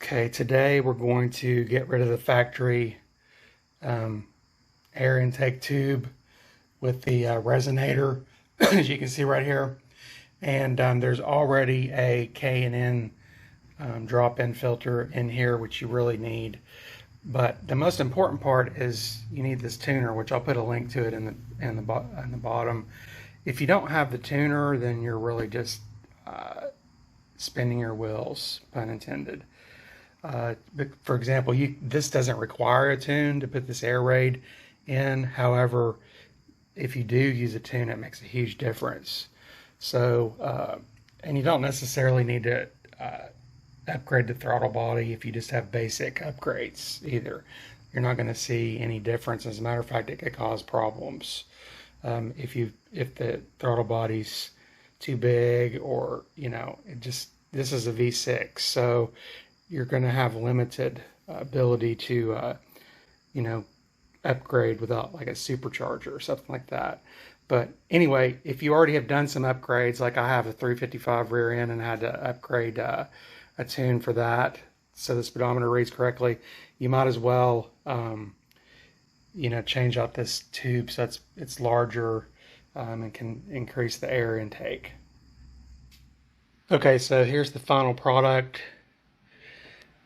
Okay, today we're going to get rid of the factory air intake tube with the resonator, as you can see right here. And there's already a K&N drop-in filter in here, which you really need. But the most important part is you need this tuner, which I'll put a link to it in the bottom. If you don't have the tuner, then you're really just spinning your wheels, pun intended. For example, this doesn't require a tune to put this Airaid in. However, if you do use a tune, it makes a huge difference. So, and you don't necessarily need to upgrade the throttle body if you just have basic upgrades either. You're not going to see any difference. As a matter of fact, it could cause problems if the throttle body's too big, or this is a V6, so you're going to have limited ability to upgrade without like a supercharger or something like that. But anyway, if you already have done some upgrades, like I have a 355 rear end and had to upgrade a tune for that so the speedometer reads correctly, you might as well change out this tube so it's larger and can increase the air intake. Okay, so here's the final product.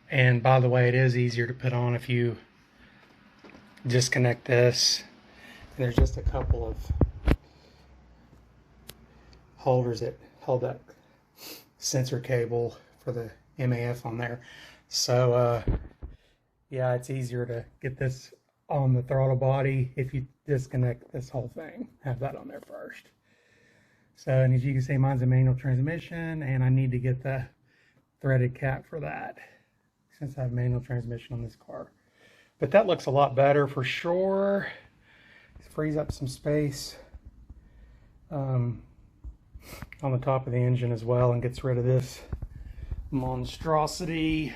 And by the way, it is easier to put on if you disconnect this. There's just a couple of holders that hold that sensor cable for the MAF on there. So yeah, it's easier to get this on the throttle body if you disconnect this whole thing. Have that on there first. So, and as you can see, mine's a manual transmission, and I need to get the threaded cap for that, since I have manual transmission on this car. But that looks a lot better for sure. It frees up some space on the top of the engine as well, and gets rid of this monstrosity.